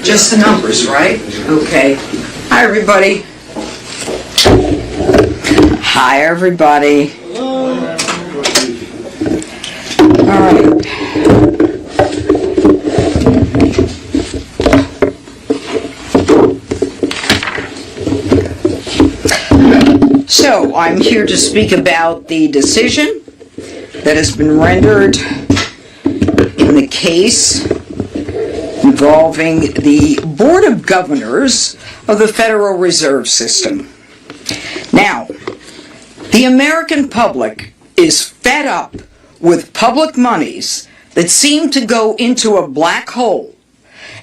Just the numbers, right? Okay. Hi, everybody. Hi, everybody. All right. So, I'm here to speak about the decision that has been rendered in the case involving the Board of Governors of the Federal Reserve System. Now, the American public is fed up with public monies that seem to go into a black hole,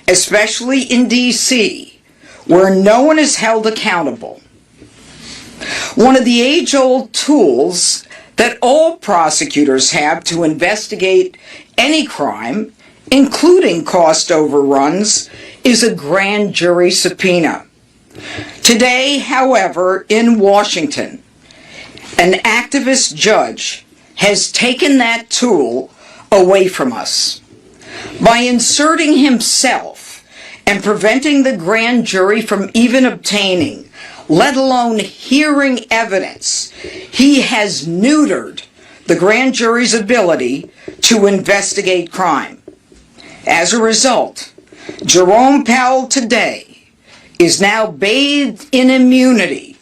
especially in D.C., where no one is held accountable. One of the age-old tools that all prosecutors have to investigate any crime, including cost overruns, is a grand jury subpoena. Today, however, in Washington, an activist judge has taken that tool away from us by inserting himself and preventing the grand jury from even obtaining, let alone hearing evidence. He has neutered the grand jury's ability to investigate crime. As a result, Jerome Powell today is now bathed in immunity,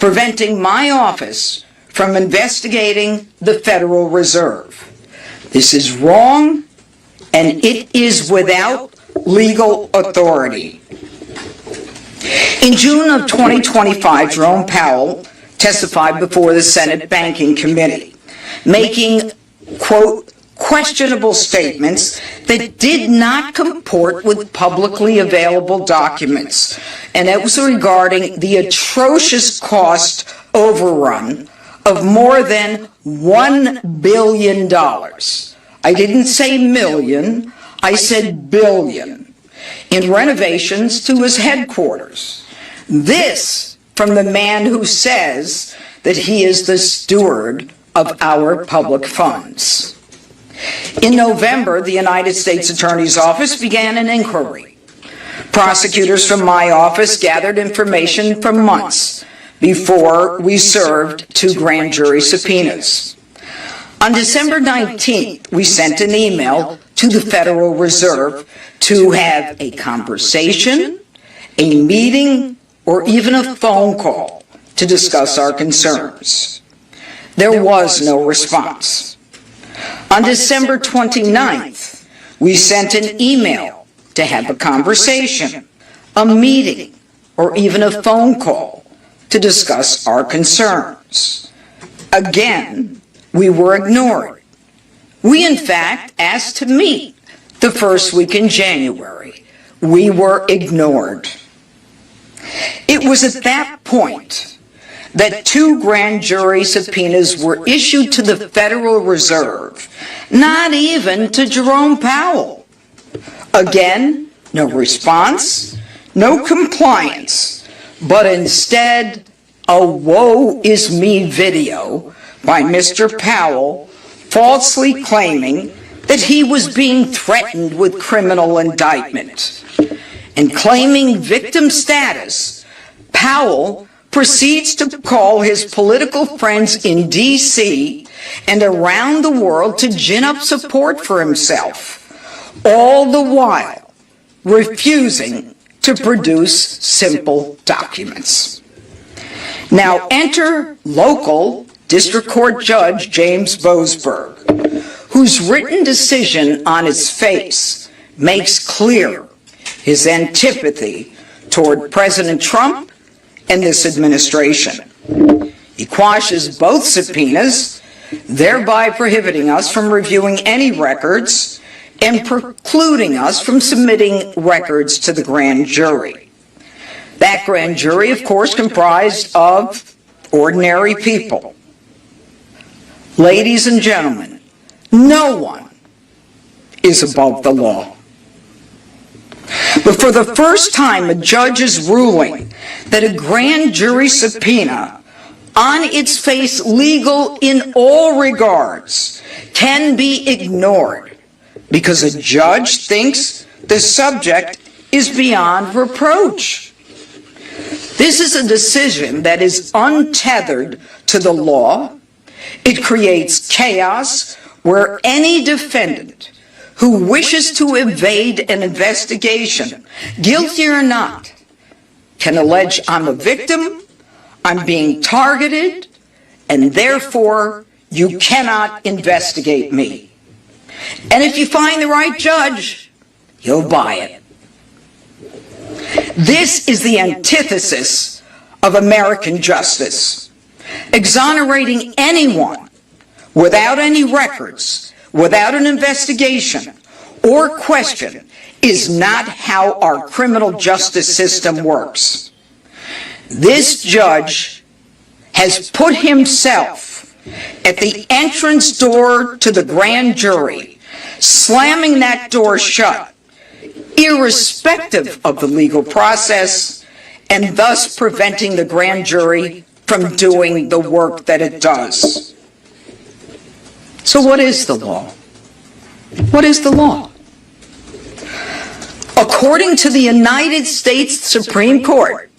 preventing my office from investigating the Federal Reserve. This is wrong, and it is without legal authority. In June of 2025, Jerome Powell testified before the Senate Banking Committee, making, quote, questionable statements that did not comport with publicly available documents, and that was regarding the atrocious cost overrun of more than $1 billion. I didn't say million, I said billion, in renovations to his headquarters. This from the man who says that he is the steward of our public funds. In November, the United States Attorney's Office began an inquiry. Prosecutors from my office gathered information for months before we served 2 grand jury subpoenas. On December 19th, we sent an email to the Federal Reserve to have a conversation, a meeting, or even a phone call to discuss our concerns. There was no response. On December 29th, we sent an email to have a conversation, a meeting, or even a phone call to discuss our concerns. Again, we were ignored. We, in fact, asked to meet the first week in January. We were ignored. It was at that point that 2 grand jury subpoenas were issued to the Federal Reserve, not even to Jerome Powell. Again, no response, no compliance, but instead a woe is me video by Mr. Powell falsely claiming that he was being threatened with criminal indictment. And claiming victim status, Powell proceeds to call his political friends in D.C. and around the world to gin up support for himself, all the while refusing to produce simple documents. Now enter local District Court Judge James Boasberg, whose written decision on its face makes clear his antipathy toward President Trump and this administration. He quashes both subpoenas, thereby prohibiting us from reviewing any records and precluding us from submitting records to the grand jury. That grand jury, of course, comprised of ordinary people. Ladies and gentlemen, no one is above the law. But for the first time, a judge is ruling that a grand jury subpoena on its face legal in all regards, can be ignored because a judge thinks the subject is beyond reproach. This is a decision that is untethered to the law. It creates chaos where any defendant who wishes to evade an investigation, guilty or not, can allege I'm a victim, I'm being targeted, and therefore you cannot investigate me. And if you find the right judge, he'll buy it. This is the antithesis of American justice. Exonerating anyone without any records, without an investigation or question, is not how our criminal justice system works. This judge has put himself at the entrance door to the grand jury, slamming that door shut, irrespective of the legal process, and thus preventing the grand jury from doing the work that it does. So what is the law? What is the law? According to the United States Supreme Court,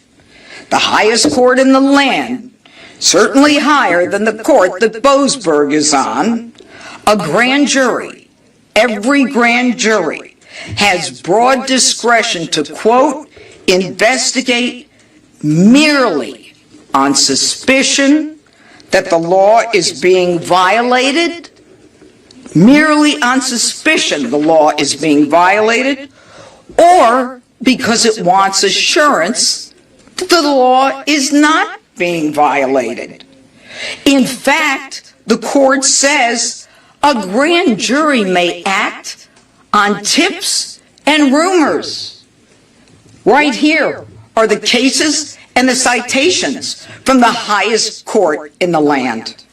the highest court in the land, certainly higher than the court that Boasberg is on, a grand jury, every grand jury, has broad discretion to, quote, investigate merely on suspicion that the law is being violated, merely on suspicion the law is being violated, or because it wants assurance that the law is not being violated. In fact, the court says a grand jury may act on tips and rumors. Right here are the cases and the citations from the highest court in the land.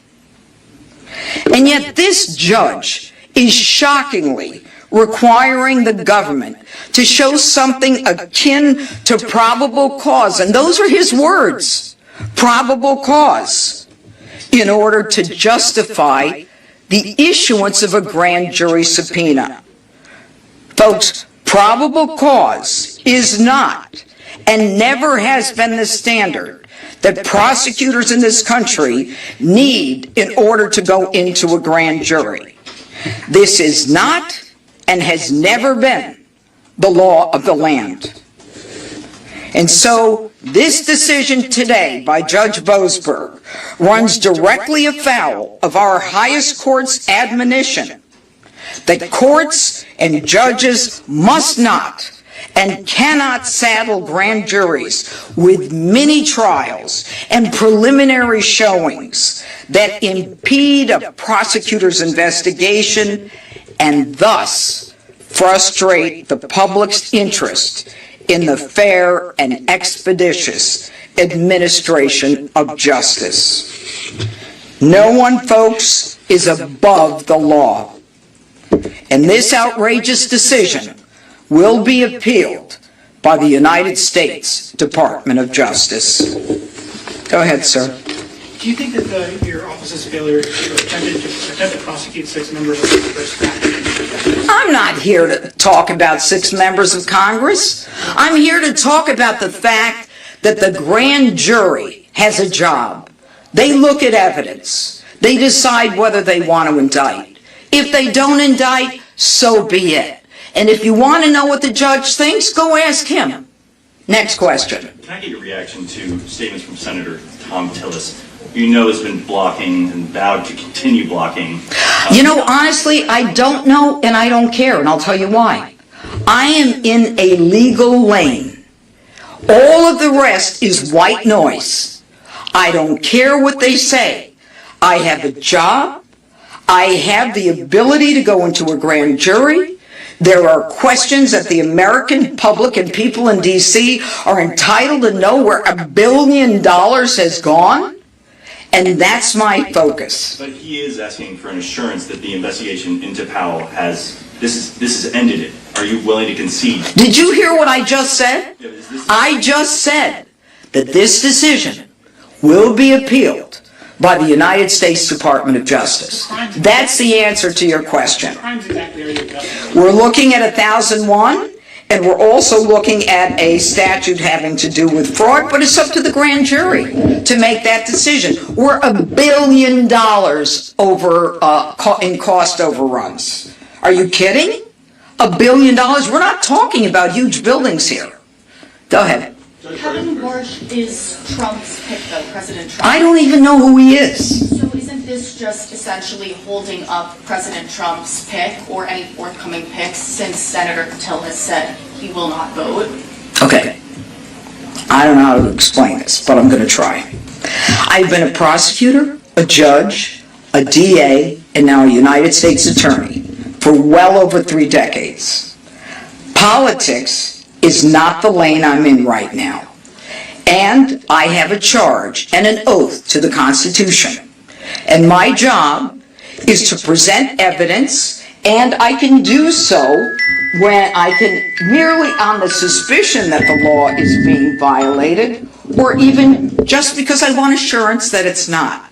And yet this judge is shockingly requiring the government to show something akin to probable cause, and those are his words, probable cause, in order to justify the issuance of a grand jury subpoena. Folks, probable cause is not and never has been the standard that prosecutors in this country need in order to go into a grand jury. This is not and has never been the law of the land. And so this decision today by Judge Boasberg runs directly afoul of our highest court's admonition that courts and judges must not and cannot saddle grand juries with mini trials and preliminary showings that impede a prosecutor's investigation and thus frustrate the public's interest in the fair and expeditious administration of justice. No one, folks, is above the law. And this outrageous decision will be appealed by the United States Department of Justice. Go ahead, sir. Do you think that your office's failure to attempt to prosecute 6 members of Congress? I'm not here to talk about 6 members of Congress. I'm here to talk about the fact that the grand jury has a job. They look at evidence. They decide whether they want to indict. If they don't indict, so be it. And if you want to know what the judge thinks, go ask him. Next question. Can I get your reaction to statements from Senator Tom Tillis? You know has been blocking and vowed to continue blocking. You know, honestly, I don't know and I don't care, and I'll tell you why. I am in a legal lane. All of the rest is white noise. I don't care what they say. I have a job. I have the ability to go into a grand jury. There are questions that the American public and people in D.C. are entitled to know where $1 billion has gone. And that's my focus. But he is asking for an assurance that the investigation into Powell has ended it. Are you willing to concede? Did you hear what I just said? I just said that this decision will be appealed by the United States Department of Justice. That's the answer to your question. We're looking at 1001, and we're also looking at a statute having to do with fraud, but it's up to the grand jury to make that decision. We're $1 billion over in cost overruns. Are you kidding? $1 billion? We're not talking about huge buildings here. Go ahead. Kevin Warsh is Trump's pick, though, President Trump. I don't even know who he is. So isn't this just essentially holding up President Trump's pick or any forthcoming picks since Senator Till has said he will not vote? Okay. I don't know how to explain this, but I'm going to try. I've been a prosecutor, a judge, a DA, and now a United States attorney for well over 3 decades. Politics is not the lane I'm in right now. And I have a charge and an oath to the Constitution. And my job is to present evidence, and I can do so when I can merely on the suspicion that the law is being violated, or even just because I want assurance that it's not.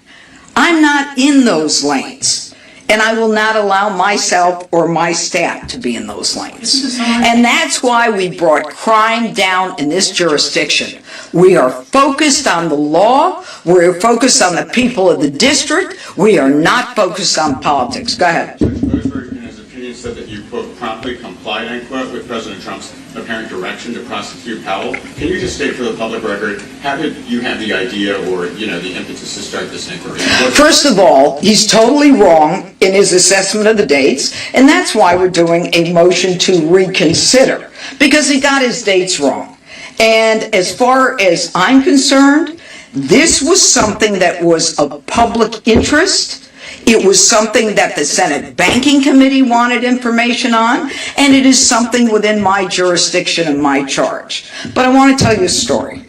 I'm not in those lanes. And I will not allow myself or my staff to be in those lanes. And that's why we brought crime down in this jurisdiction. We are focused on the law. We're focused on the people of the district. We are not focused on politics. Go ahead. Judge Mosberg, in his opinion, said that you, quote, promptly complied, unquote, with President Trump's apparent direction to prosecute Powell. Can you just state for the public record, how did you have the idea or, the impetus to start this inquiry? First of all, he's totally wrong in his assessment of the dates, and that's why we're doing a motion to reconsider, because he got his dates wrong. And as far as I'm concerned, this was something that was of public interest. It was something that the Senate Banking Committee wanted information on, and it is something within my jurisdiction and my charge. But I want to tell you a story.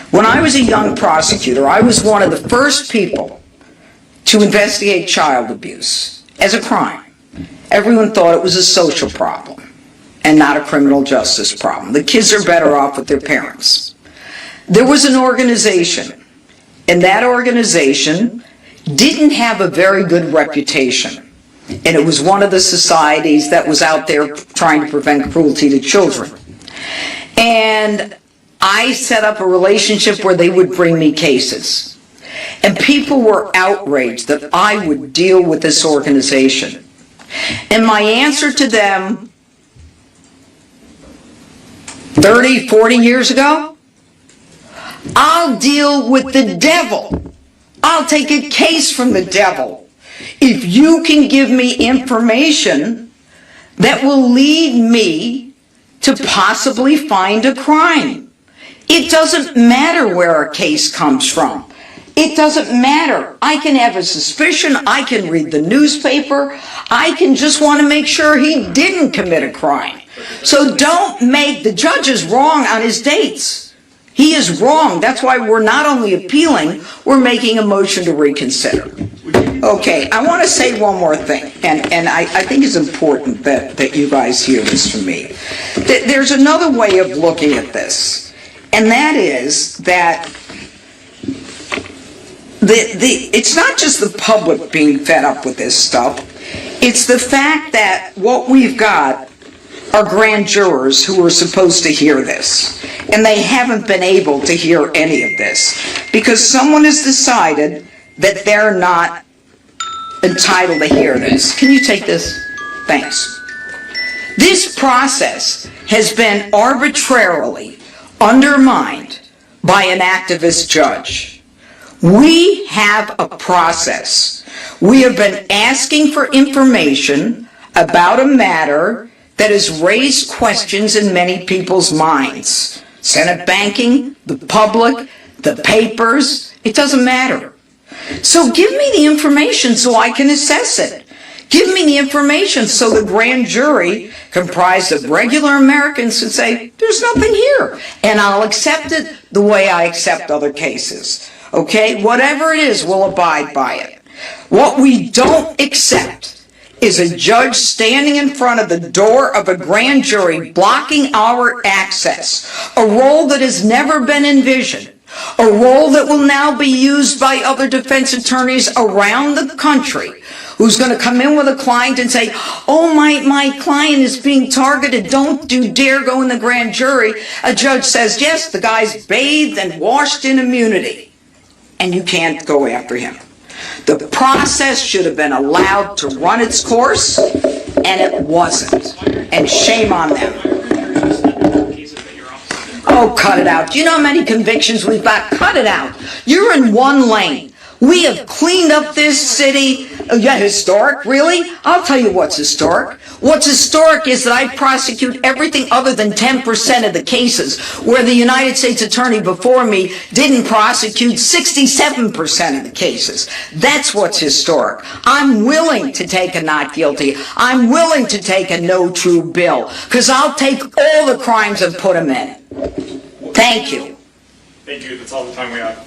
When I was a young prosecutor, I was one of the first people to investigate child abuse as a crime. Everyone thought it was a social problem and not a criminal justice problem. The kids are better off with their parents. There was an organization, and that organization didn't have a very good reputation. And it was one of the societies that was out there trying to prevent cruelty to children. And I set up a relationship where they would bring me cases. And people were outraged that I would deal with this organization. And my answer to them 30, 40 years ago, I'll deal with the devil. I'll take a case from the devil if you can give me information that will lead me to possibly find a crime. It doesn't matter where a case comes from. It doesn't matter. I can have a suspicion. I can read the newspaper. I can just want to make sure he didn't commit a crime. So don't make the judge is wrong on his dates. He is wrong. That's why we're not only appealing, we're making a motion to reconsider. Okay, I want to say one more thing, and I think it's important that you guys hear this from me. There's another way of looking at this, and that is that it's not just the public being fed up with this stuff. It's the fact that what we've got are grand jurors who are supposed to hear this, and they haven't been able to hear any of this because someone has decided that they're not entitled to hear this. Can you take this? Thanks. This process has been arbitrarily undermined by an activist judge. We have a process. We have been asking for information about a matter that has raised questions in many people's minds. Senate banking, the public, the papers, it doesn't matter. So give me the information so I can assess it. Give me the information so the grand jury, comprised of regular Americans, can say, there's nothing here. And I'll accept it the way I accept other cases. Okay? Whatever it is, we'll abide by it. What we don't accept is a judge standing in front of the door of a grand jury blocking our access, a role that has never been envisioned. A role that will now be used by other defense attorneys around the country who's going to come in with a client and say, oh, my client is being targeted. Don't you dare go in the grand jury. A judge says, yes, the guy's bathed and washed in immunity, and you can't go after him. The process should have been allowed to run its course, and it wasn't. And shame on them. Oh, cut it out. Do you know how many convictions we've got? Cut it out. You're in one lane. We have cleaned up this city. Yeah, historic, really? I'll tell you what's historic. What's historic is that I prosecute everything other than 10% of the cases, where the United States attorney before me didn't prosecute 67% of the cases. That's what's historic. I'm willing to take a not guilty. I'm willing to take a no true bill, because I'll take all the crimes and put them in. Thank you. Thank you. That's all the time we have.